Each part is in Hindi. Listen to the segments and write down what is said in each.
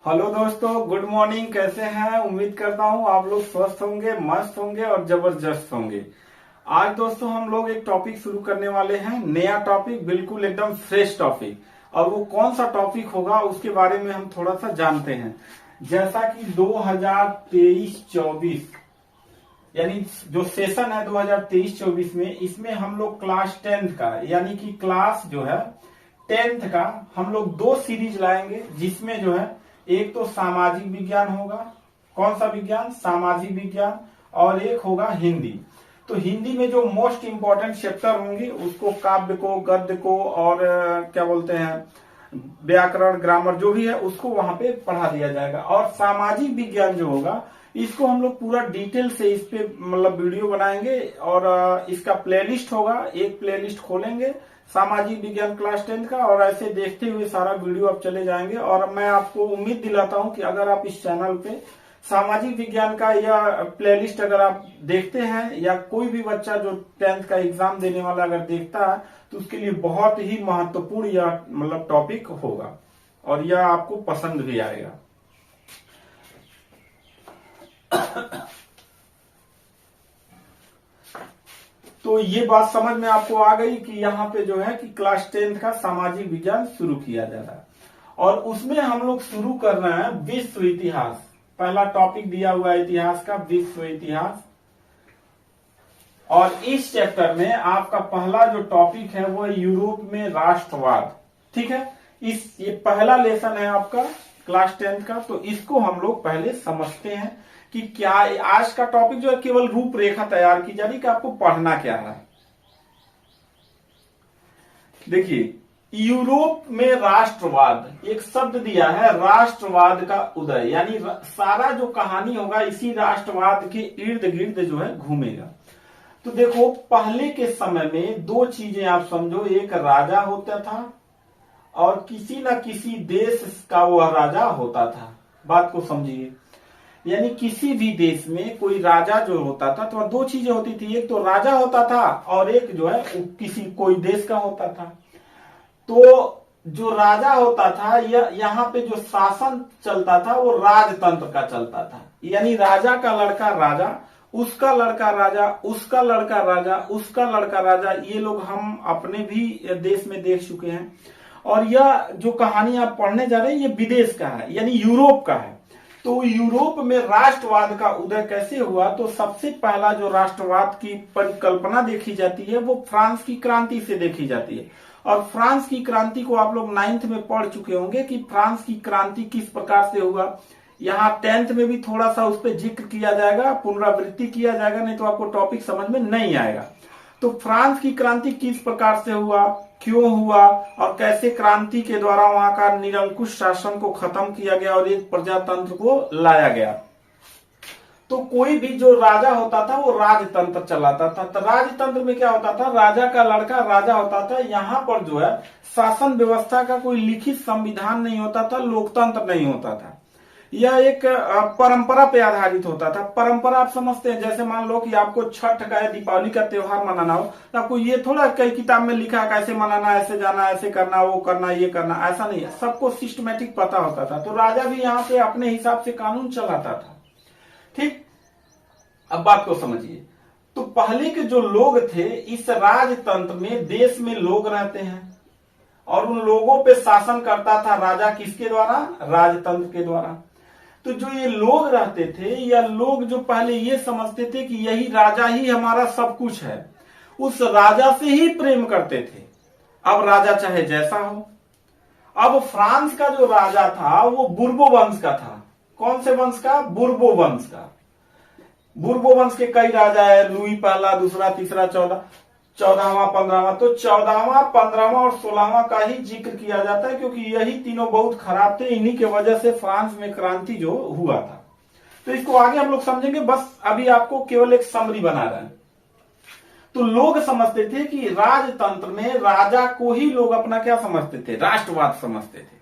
हेलो दोस्तों, गुड मॉर्निंग। कैसे हैं? उम्मीद करता हूं आप लोग स्वस्थ होंगे, मस्त होंगे और जबरदस्त होंगे। आज दोस्तों हम लोग एक टॉपिक शुरू करने वाले हैं, नया टॉपिक, बिल्कुल एकदम फ्रेश टॉपिक। और वो कौन सा टॉपिक होगा उसके बारे में हम थोड़ा सा जानते हैं। जैसा कि 2023-24 यानी जो सेशन है 2023-24 में, इसमें हम लोग क्लास 10th का यानी कि क्लास जो है 10th का हम लोग दो सीरीज लाएंगे, जिसमें जो है एक तो सामाजिक विज्ञान होगा। कौन सा विज्ञान? सामाजिक विज्ञान। और एक होगा हिंदी। तो हिंदी में जो मोस्ट इंपॉर्टेंट चैप्टर होंगे उसको, काव्य को, गद्य को और क्या बोलते हैं, व्याकरण, ग्रामर जो भी है उसको वहां पे पढ़ा दिया जाएगा। और सामाजिक विज्ञान जो होगा इसको हम लोग पूरा डिटेल से इस पे मतलब वीडियो बनाएंगे और इसका प्लेलिस्ट होगा। एक प्लेलिस्ट खोलेंगे सामाजिक विज्ञान क्लास 10 का, और ऐसे देखते हुए सारा वीडियो आप चले जाएंगे। और मैं आपको उम्मीद दिलाता हूं कि अगर आप इस चैनल पे सामाजिक विज्ञान का या प्लेलिस्ट अगर आप देखते हैं, या कोई भी बच्चा जो 10th का एग्जाम देने वाला अगर देखता है, तो उसके लिए बहुत ही महत्वपूर्ण यह मतलब टॉपिक होगा और यह आपको पसंद भी आएगा। तो ये बात समझ में आपको आ गई कि यहाँ पे जो है कि क्लास 10th का सामाजिक विज्ञान शुरू किया जा रहा है। और उसमें हम लोग शुरू कर रहे हैं विश्व इतिहास। पहला टॉपिक दिया हुआ है इतिहास का, विश्व इतिहास। और इस चैप्टर में आपका पहला जो टॉपिक है वो है यूरोप में राष्ट्रवाद। ठीक है, ये पहला लेसन है आपका क्लास 10th का। तो इसको हम लोग पहले समझते हैं कि क्या आज का टॉपिक जो है केवल रूपरेखा तैयार की जा रही कि आपको पढ़ना क्या है। देखिए, यूरोप में राष्ट्रवाद एक शब्द दिया है, राष्ट्रवाद का उदय, यानी सारा जो कहानी होगा इसी राष्ट्रवाद के इर्द गिर्द जो है घूमेगा। तो देखो, पहले के समय में दो चीजें आप समझो, एक राजा होता था और किसी न किसी देश का वह राजा होता था। बात को समझिए, यानी किसी भी देश में कोई राजा जो होता था तो दो चीजें होती थी, एक तो राजा होता था और एक जो है किसी कोई देश का होता था। तो जो राजा होता था यहाँ पे जो शासन चलता था वो राजतंत्र का चलता था, यानी राजा का लड़का राजा, उसका लड़का राजा, उसका लड़का राजा, उसका लड़का राजा। ये लोग हम अपने भी देश में देख चुके हैं। और यह जो कहानी आप पढ़ने जा रहे हैं ये विदेश का है, यानी यूरोप का है। तो यूरोप में राष्ट्रवाद का उदय कैसे हुआ? तो सबसे पहला जो राष्ट्रवाद की परिकल्पना देखी जाती है वो फ्रांस की क्रांति से देखी जाती है। और फ्रांस की क्रांति को आप लोग 9th में पढ़ चुके होंगे कि फ्रांस की क्रांति किस प्रकार से हुआ। यहाँ 10th में भी थोड़ा सा उस पर जिक्र किया जाएगा, पुनरावृत्ति किया जाएगा, नहीं तो आपको टॉपिक समझ में नहीं आएगा। तो फ्रांस की क्रांति किस प्रकार से हुआ, क्यों हुआ और कैसे क्रांति के द्वारा वहां का निरंकुश शासन को खत्म किया गया और एक प्रजातंत्र को लाया गया। तो कोई भी जो राजा होता था वो राजतंत्र चलाता था। तो राजतंत्र में क्या होता था, राजा का लड़का राजा होता था। यहाँ पर जो है शासन व्यवस्था का कोई लिखित संविधान नहीं होता था, लोकतंत्र नहीं होता था। यह एक परंपरा पे आधारित होता था। परंपरा आप समझते हैं, जैसे मान लो कि आपको छठ का या दीपावली का त्योहार मनाना हो तो आपको ये थोड़ा कई किताब में लिखा है कैसे मनाना, ऐसे जाना, ऐसे करना, वो करना, ये करना, ऐसा नहीं है। सबको सिस्टमेटिक पता होता था। तो राजा भी यहाँ पे अपने हिसाब से कानून चलाता था। ठीक, अब बात को समझिए। तो पहले के जो लोग थे इस राजतंत्र में, देश में लोग रहते हैं और उन लोगों पे शासन करता था राजा, किसके द्वारा? राजतंत्र के द्वारा। तो जो ये लोग रहते थे, या लोग जो पहले ये समझते थे कि यही राजा ही हमारा सब कुछ है, उस राजा से ही प्रेम करते थे। अब राजा चाहे जैसा हो। अब फ्रांस का जो राजा था वो बुर्बो वंश का था। कौन से वंश का? बुर्बो वंश का। बुर्बो वंश के कई राजा है, लुई पहला, दूसरा, तीसरा, 14वां, 15वां। तो 14वां, 15वां और 16वां का ही जिक्र किया जाता है, क्योंकि यही तीनों बहुत खराब थे। इन्हीं के वजह से फ्रांस में क्रांति जो हुआ था। तो इसको आगे हम लोग समझेंगे, बस अभी आपको केवल एक समरी बना रहे हैं। तो लोग समझते थे कि राजतंत्र में राजा को ही लोग अपना क्या समझते थे? राष्ट्रवाद समझते थे।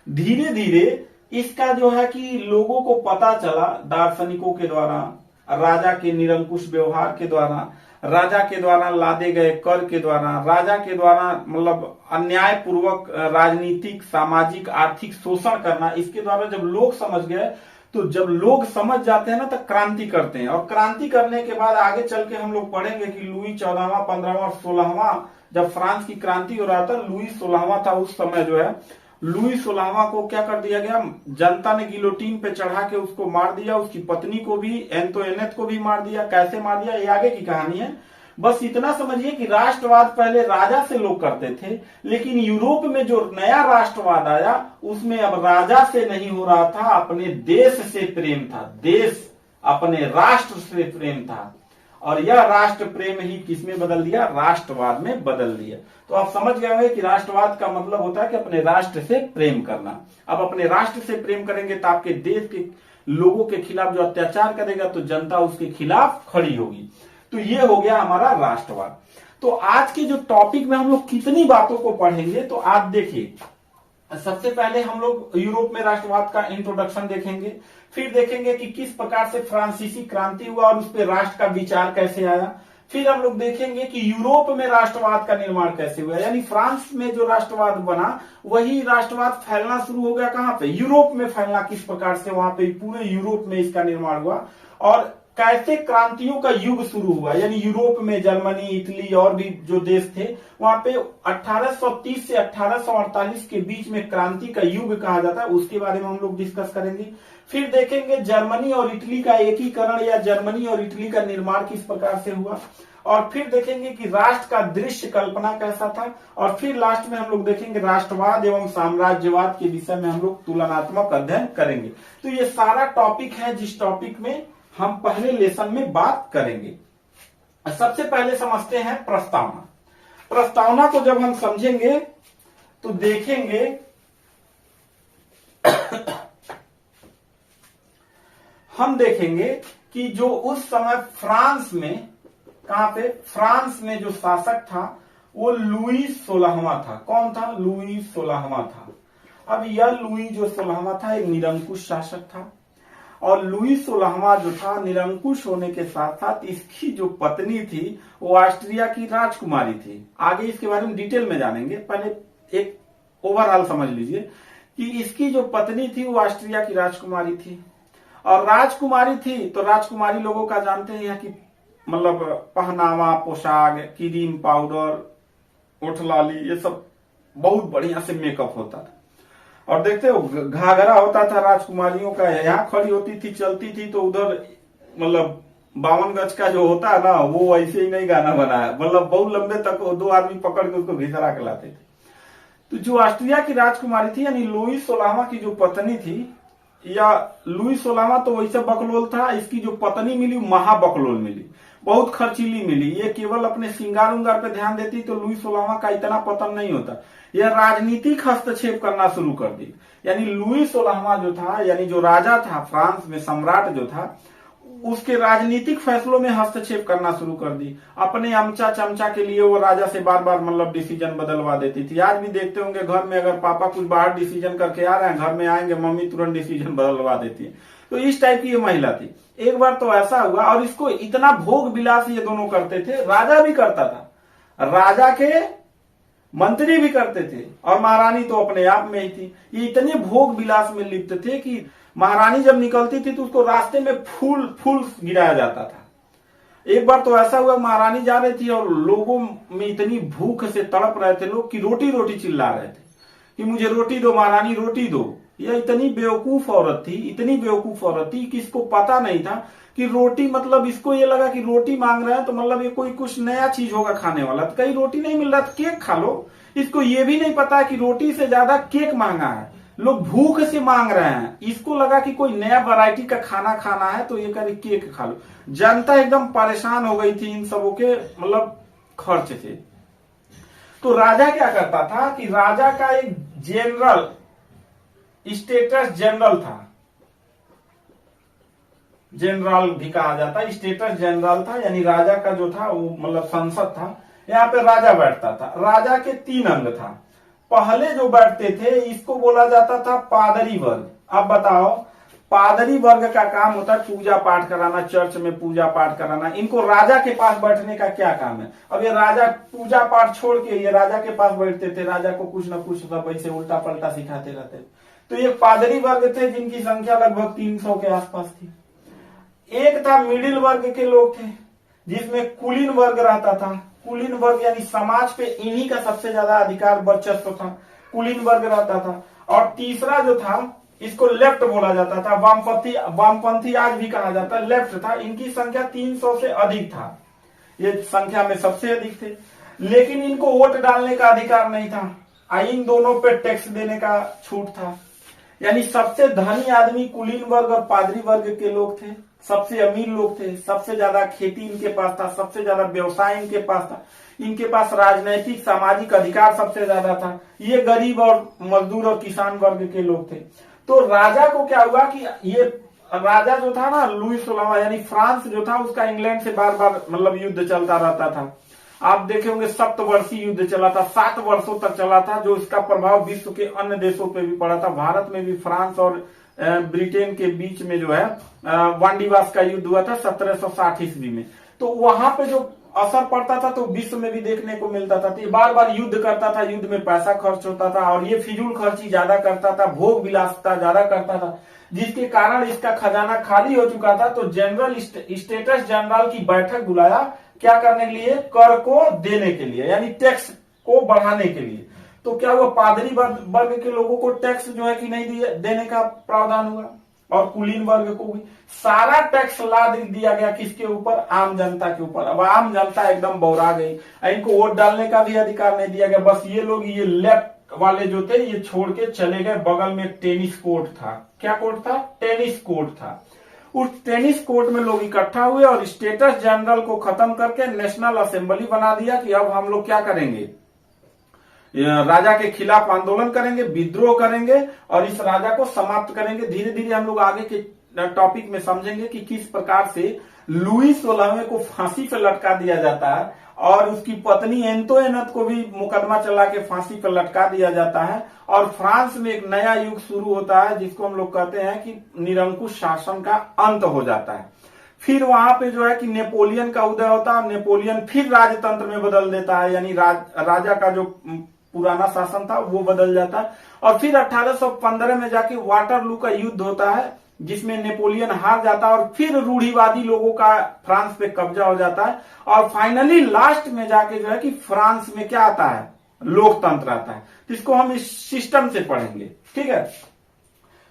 धीरे धीरे इसका जो है कि लोगों को पता चला, दार्शनिकों के द्वारा, राजा के निरंकुश व्यवहार के द्वारा, राजा के द्वारा लादे गए कर के द्वारा, राजा के द्वारा मतलब अन्याय पूर्वक राजनीतिक, सामाजिक, आर्थिक शोषण करना, इसके द्वारा जब लोग समझ गए, तो जब लोग समझ जाते हैं ना, तो क्रांति करते हैं। और क्रांति करने के बाद आगे चल के हम लोग पढ़ेंगे कि लुई 14वां, 15वां और 16वां, जब फ्रांस की क्रांति हो रहा था, लुई 16वां था उस समय जो है, लुई 16वां को क्या कर दिया गया, जनता ने गिलोटीन पे चढ़ा के उसको मार दिया, उसकी पत्नी को भी, एंतोइनेट को भी मार दिया। कैसे मार दिया ये आगे की कहानी है। बस इतना समझिए कि राष्ट्रवाद पहले राजा से लोग करते थे, लेकिन यूरोप में जो नया राष्ट्रवाद आया उसमें अब राजा से नहीं हो रहा था, अपने देश से प्रेम था, देश अपने राष्ट्र से प्रेम था। और यह राष्ट्र प्रेम ही किसमें बदल दिया, राष्ट्रवाद में बदल दिया। तो आप समझ गए होंगे कि राष्ट्रवाद का मतलब होता है कि अपने राष्ट्र से प्रेम करना। अब अपने राष्ट्र से प्रेम करेंगे तो आपके देश के लोगों के खिलाफ जो अत्याचार करेगा तो जनता उसके खिलाफ खड़ी होगी। तो ये हो गया हमारा राष्ट्रवाद। तो आज के जो टॉपिक में हम लोग कितनी बातों को पढ़ेंगे, तो आप देखिए, सबसे पहले हम लोग यूरोप में राष्ट्रवाद का इंट्रोडक्शन देखेंगे, फिर देखेंगे कि किस प्रकार से फ्रांसीसी क्रांति हुआ और उस पर राष्ट्र का विचार कैसे आया। फिर हम लोग देखेंगे कि यूरोप में राष्ट्रवाद का निर्माण कैसे हुआ, यानी फ्रांस में जो राष्ट्रवाद बना वही राष्ट्रवाद फैलना शुरू हो गया कहां पे, यूरोप में फैलना किस प्रकार से, वहां पे पूरे यूरोप में इसका निर्माण हुआ। और कैसे क्रांतियों का युग शुरू हुआ, यानी यूरोप में जर्मनी, इटली और भी जो देश थे वहां पे 1830 से 1848 के बीच में क्रांति का युग कहा जाता है, उसके बारे में हम लोग डिस्कस करेंगे। फिर देखेंगे जर्मनी और इटली का एकीकरण या जर्मनी और इटली का निर्माण किस प्रकार से हुआ। और फिर देखेंगे कि राष्ट्र का दृश्य कल्पना कैसा था। और फिर लास्ट में हम लोग देखेंगे राष्ट्रवाद एवं साम्राज्यवाद के विषय में हम लोग तुलनात्मक अध्ययन करेंगे। तो ये सारा टॉपिक है जिस टॉपिक में हम पहले लेसन में बात करेंगे। सबसे पहले समझते हैं प्रस्तावना। प्रस्तावना को जब हम समझेंगे तो देखेंगे हम देखेंगे कि जो उस समय फ्रांस में, कहां पे, फ्रांस में जो शासक था वो लुई 16वां था। कौन था, लुई 16वां था। अब यह लुई जो 16वां था एक निरंकुश शासक था। और लुई 16वां जो था निरंकुश होने के साथ साथ इसकी जो पत्नी थी वो ऑस्ट्रिया की राजकुमारी थी। आगे इसके बारे में डिटेल में जानेंगे, पहले एक ओवरऑल समझ लीजिए कि इसकी जो पत्नी थी वो ऑस्ट्रिया की राजकुमारी थी। और राजकुमारी थी तो राजकुमारी लोगों का जानते हैं कि मतलब पहनावा, पोशाक, क्रीम पाउडर, ओठलाली, ये सब बहुत बढ़िया से मेकअप होता था। और देखते हो घाघरा होता था राजकुमारियों का, यहाँ खड़ी होती थी, चलती थी तो उधर मतलब 52 गज का जो होता है ना वो ऐसे ही नहीं गाना बनाया, मतलब बहुत लंबे तक 2 आदमी पकड़ के उसको घिसरा के लाते थे। तो जो ऑस्ट्रिया की राजकुमारी थी यानी लुई 16वां की जो पत्नी थी, या लुई 16वां तो वैसे बकलोल था, इसकी जो पत्नी मिली महाबकलोल मिली, बहुत खर्चीली मिली। ये केवल अपने श्रृंगार उंगार पे ध्यान देती तो लुई 16वां का इतना पतन नहीं होता। यह राजनीतिक हस्तक्षेप करना शुरू कर दी। यानी लुई 16वां जो था, यानी जो राजा था फ्रांस में, सम्राट जो था, उसके राजनीतिक फैसलों में हस्तक्षेप करना शुरू कर दी। अपने अमचा चमचा के लिए वो राजा से बार बार मतलब डिसीजन बदलवा देती थी। आज भी देखते होंगे घर में अगर पापा कुछ बाहर डिसीजन करके आ रहे हैं, घर में आएंगे मम्मी तुरंत डिसीजन बदलवा देती है। तो इस टाइप की ये महिला थी। एक बार तो ऐसा हुआ, और इसको इतना भोग विलास ये दोनों करते थे, राजा भी करता था, राजा के मंत्री भी करते थे, और महारानी तो अपने आप में ही थी। ये इतने भोग विलास में लिप्त थे कि महारानी जब निकलती थी तो उसको रास्ते में फूल फूल गिराया जाता था। एक बार तो ऐसा हुआ महारानी जा रही थी और लोगों में इतनी भूख से तड़प रहे थे लोग कि रोटी रोटी चिल्ला रहे थे कि मुझे रोटी दो महारानी, रोटी दो। यह इतनी बेवकूफ औरत थी, इतनी बेवकूफ औरत थी कि इसको पता नहीं था कि रोटी, मतलब इसको ये लगा कि रोटी मांग रहे हैं तो मतलब ये कोई कुछ नया चीज होगा खाने वाला। तो कहीं रोटी नहीं मिल रहा तो केक खा लो। इसको ये भी नहीं पता कि रोटी से ज्यादा केक महंगा है, लोग भूख से मांग रहे हैं। इसको लगा कि कोई नया वैरायटी का खाना खाना है तो ये करे केक खा लो। जनता एकदम परेशान हो गई थी इन सबों के मतलब खर्च से। तो राजा क्या करता था कि राजा का एक जनरल स्टेटस जनरल था, जनरल भी कहा जाता है, स्टेटस जनरल था, यानी राजा का जो था वो मतलब संसद था, यहाँ पे राजा बैठता था। राजा के 3 अंग था। पहले जो बैठते थे इसको बोला जाता था पादरी वर्ग। अब बताओ पादरी वर्ग का काम होता है पूजा पाठ कराना, चर्च में पूजा पाठ कराना। इनको राजा के पास बैठने का क्या काम है? अब ये राजा पूजा पाठ छोड़ के ये राजा के पास बैठते थे, राजा को कुछ ना कुछ सब ऐसे उल्टा पलटा सिखाते रहते थे। तो ये पादरी वर्ग थे जिनकी संख्या लगभग 300 के आसपास थी। एक था मिडिल वर्ग के लोग थे जिसमें कुलीन वर्ग रहता था। कुलीन वर्ग यानी समाज पे इन्हीं का सबसे ज्यादा अधिकार वर्चस्व था, कुलीन वर्ग रहता था। और तीसरा जो था इसको लेफ्ट बोला जाता था, वामपंथी आज भी कहा जाता है, लेफ्ट था। इनकी संख्या 300 से अधिक था, ये संख्या में सबसे अधिक थे। लेकिन इनको वोट डालने का अधिकार नहीं था, इन दोनों पे टैक्स देने का छूट था। यानी सबसे धनी आदमी कुलीन वर्ग और पादरी वर्ग के लोग थे, सबसे अमीर लोग थे, सबसे ज्यादा खेती इनके पास था, सबसे ज्यादा व्यवसाय इनके पास था, इनके पास राजनैतिक सामाजिक अधिकार सबसे ज्यादा था। ये गरीब और मजदूर और किसान वर्ग के लोग थे। तो राजा को क्या हुआ कि ये राजा जो था ना लुईस 16वां यानी फ्रांस जो था उसका इंग्लैंड से बार बार मतलब युद्ध चलता रहता था। आप देखे होंगे सप्तवर्षीय युद्ध चला था, 7 वर्षों तक चला था, जो इसका प्रभाव विश्व के अन्य देशों पे भी पड़ा था। भारत में भी फ्रांस और ब्रिटेन के बीच में जो है वांडीवास का युद्ध हुआ था 1760 ईस्वी में। तो वहां पे जो असर पड़ता था तो विश्व में भी देखने को मिलता था। तो बार बार युद्ध करता था, युद्ध में पैसा खर्च होता था और ये फिजूल खर्ची ज्यादा करता था, भोग विलासिता ज्यादा करता था, जिसके कारण इसका खजाना खाली हो चुका था। तो जनरल स्टेटस जनरल की बैठक बुलाया, क्या करने के लिए? कर को देने के लिए, यानी टैक्स को बढ़ाने के लिए। तो क्या हुआ, पादरी वर्ग के लोगों को टैक्स जो है कि नहीं देने का प्रावधान हुआ और कुलीन वर्ग को भी सारा टैक्स लाद दिया गया। किसके ऊपर? आम जनता के ऊपर। अब आम जनता एकदम बौरा गई, इनको वोट डालने का भी अधिकार नहीं दिया गया। बस ये लोग, ये लेफ्ट वाले जो थे, ये छोड़ के चले गए। बगल में एक टेनिस कोर्ट था। क्या कोर्ट था? टेनिस कोर्ट था। उस टेनिस कोर्ट में लोग इकट्ठा हुए और स्टेटस जनरल को खत्म करके नेशनल असेंबली बना दिया कि अब हम लोग क्या करेंगे, राजा के खिलाफ आंदोलन करेंगे, विद्रोह करेंगे और इस राजा को समाप्त करेंगे। धीरे धीरे हम लोग आगे के टॉपिक में समझेंगे कि किस प्रकार से लुईस 16वें को फांसी पर लटका दिया जाता है और उसकी पत्नी एंतोइनेट को भी मुकदमा चला के फांसी पर लटका दिया जाता है। और फ्रांस में एक नया युग शुरू होता है जिसको हम लोग कहते हैं कि निरंकुश शासन का अंत हो जाता है। फिर वहां पे जो है कि नेपोलियन का उदय होता है। नेपोलियन फिर राजतंत्र में बदल देता है, यानी राजा का जो पुराना शासन था वो बदल जाता है। और फिर 1815 में जाके वाटरलू का युद्ध होता है जिसमें नेपोलियन हार जाता है और फिर रूढ़िवादी लोगों का फ्रांस पे कब्जा हो जाता है। और फाइनली लास्ट में जाके जो है कि फ्रांस में क्या आता है? लोकतंत्र आता है। तो इसको हम इस सिस्टम से पढ़ेंगे, ठीक है।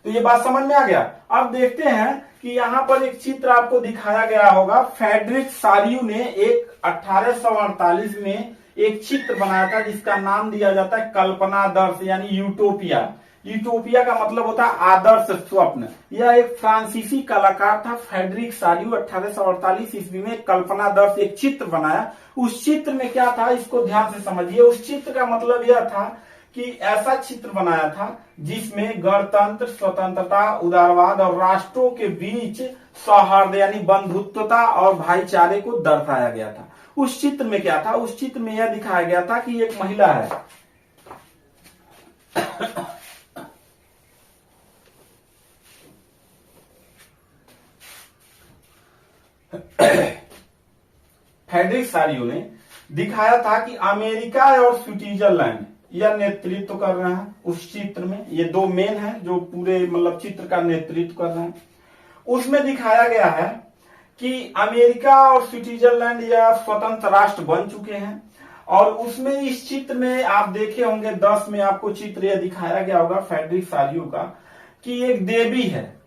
तो ये बात समझ में आ गया। अब देखते हैं कि यहाँ पर एक चित्र आपको दिखाया गया होगा। फ्रेडरिक सारियू ने एक 1848 में एक चित्र बनाया था जिसका नाम दिया जाता है कल्पनादर्श यानी यूटोपिया। यूटोपिया का मतलब होता है आदर्श स्वप्न। यह एक फ्रांसीसी कलाकार था फ्रेडरिक सारियू। 1848 ईस्वी में कल्पनादर्श एक चित्र बनाया। उस चित्र में क्या था, इसको ध्यान से समझिए। उस चित्र का मतलब यह था कि ऐसा चित्र बनाया था जिसमें गणतंत्र, स्वतंत्रता, उदारवाद और राष्ट्रों के बीच सौहार्द यानी बंधुत्वता और भाईचारे को दर्शाया गया था। उस चित्र में क्या था? उस चित्र में यह दिखाया गया था कि एक महिला है फ्रेडरिक सारियू ने दिखाया था कि अमेरिका और स्विट्जरलैंड यह नेतृत्व कर रहे हैं। उस चित्र में ये दो मेन हैं जो पूरे मतलब चित्र का नेतृत्व कर रहे हैं। उसमें दिखाया गया है कि अमेरिका और स्विट्जरलैंड या स्वतंत्र राष्ट्र बन चुके हैं। और उसमें इस चित्र में आप देखे होंगे 10 में आपको चित्र यह दिखाया गया होगा फ्रेडरिक सारियू का कि एक देवी है।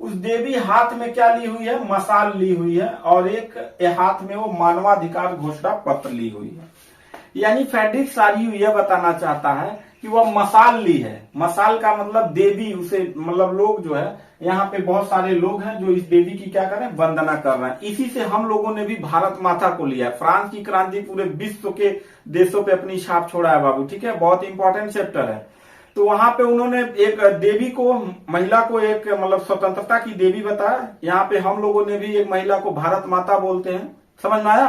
उस देवी हाथ में क्या ली हुई है? मशाल ली हुई है और एक हाथ में वो मानवाधिकार घोषणा पत्र ली हुई है। यानी फ्रेडरिक सारियू यह बताना चाहता है कि वह मशाल ली है। मशाल का मतलब देवी, उसे मतलब लोग जो है यहाँ पे बहुत सारे लोग हैं जो इस देवी की क्या कर रहे हैं? वंदना कर रहे हैं। इसी से हम लोगों ने भी भारत माता को लिया है। फ्रांस की क्रांति पूरे विश्व के देशों पे अपनी छाप छोड़ा है बाबू, ठीक है। बहुत इंपॉर्टेंट चैप्टर है। तो वहां पे उन्होंने एक देवी को, महिला को एक मतलब स्वतंत्रता की देवी बताया। यहाँ पे हम लोगों ने भी एक महिला को भारत माता बोलते हैं, समझ में आया।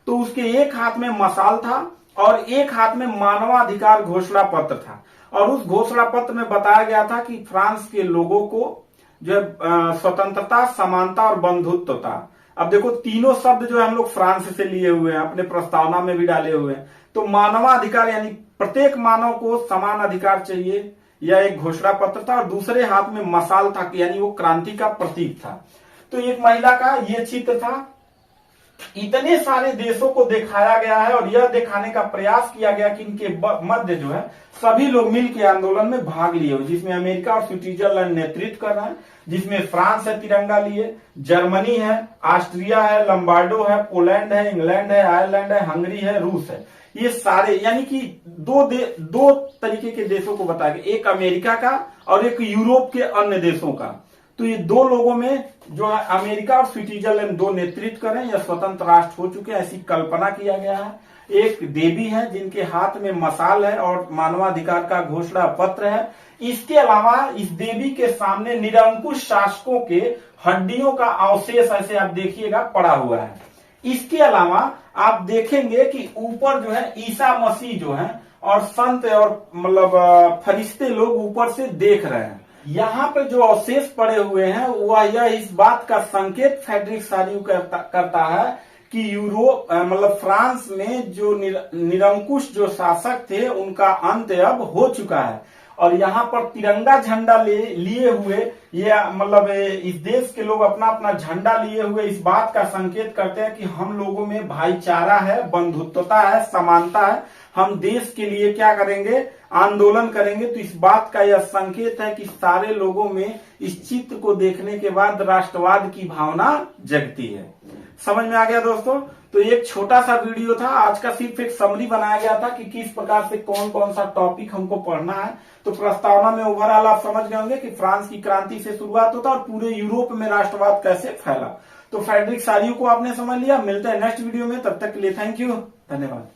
तो उसके एक हाथ में मशाल था और एक हाथ में मानवाधिकार घोषणा पत्र था। और उस घोषणा पत्र में बताया गया था कि फ्रांस के लोगों को जो है स्वतंत्रता, समानता और बंधुत्वता। अब देखो तीनों शब्द जो है हम लोग फ्रांस से लिए हुए हैं, अपने प्रस्तावना में भी डाले हुए हैं। तो मानवाधिकार यानी प्रत्येक मानव को समान अधिकार चाहिए, यह एक घोषणा पत्र था। और दूसरे हाथ में मशाल था, यानी वो क्रांति का प्रतीक था। तो एक महिला का ये चित्र था। इतने सारे देशों को दिखाया गया है और यह दिखाने का प्रयास किया गया कि इनके मध्य जो है सभी लोग मिलकर आंदोलन में भाग लिए हुए, जिसमें अमेरिका और स्विट्जरलैंड नेतृत्व कर रहे हैं, जिसमें फ्रांस है तिरंगा लिए, जर्मनी है, ऑस्ट्रिया है, लंबार्डो है, पोलैंड है, इंग्लैंड है, आयरलैंड है, हंगरी है, रूस है। ये सारे यानी कि दो तरीके के देशों को बताया गया, एक अमेरिका का और एक यूरोप के अन्य देशों का। तो ये दो लोगों में जो है अमेरिका और स्विट्जरलैंड दो नेतृत्व करें या स्वतंत्र राष्ट्र हो चुके हैं, ऐसी कल्पना किया गया है। एक देवी है जिनके हाथ में मशाल है और मानवाधिकार का घोषणा पत्र है। इसके अलावा इस देवी के सामने निरंकुश शासकों के हड्डियों का अवशेष ऐसे आप देखिएगा पड़ा हुआ है। इसके अलावा आप देखेंगे कि ऊपर जो है ईसा मसीह जो है और संत और मतलब फरिश्ते लोग ऊपर से देख रहे हैं। यहाँ पे जो अवशेष पड़े हुए हैं वह यह इस बात का संकेत फ्रेडरिक सारियू करता है कि यूरोप मतलब फ्रांस में जो निरंकुश जो शासक थे उनका अंत अब हो चुका है। और यहाँ पर तिरंगा झंडा लिए हुए ये मतलब इस देश के लोग अपना अपना झंडा लिए हुए इस बात का संकेत करते हैं कि हम लोगों में भाईचारा है, बंधुत्वता है, समानता है, हम देश के लिए क्या करेंगे, आंदोलन करेंगे। तो इस बात का यह संकेत है कि सारे लोगों में इस चित्र को देखने के बाद राष्ट्रवाद की भावना जगती है। समझ में आ गया दोस्तों? तो एक छोटा सा वीडियो था आज का, सिर्फ एक समरी बनाया गया था कि किस प्रकार से कौन कौन सा टॉपिक हमको पढ़ना है। तो प्रस्तावना में ओवरऑल आप समझ गए होंगे कि फ्रांस की क्रांति से शुरुआत होता और पूरे यूरोप में राष्ट्रवाद कैसे फैला। तो फ्रेडरिक सारियू को आपने समझ लिया। मिलते हैं नेक्स्ट वीडियो में, तब तक के लिए थैंक यू, धन्यवाद।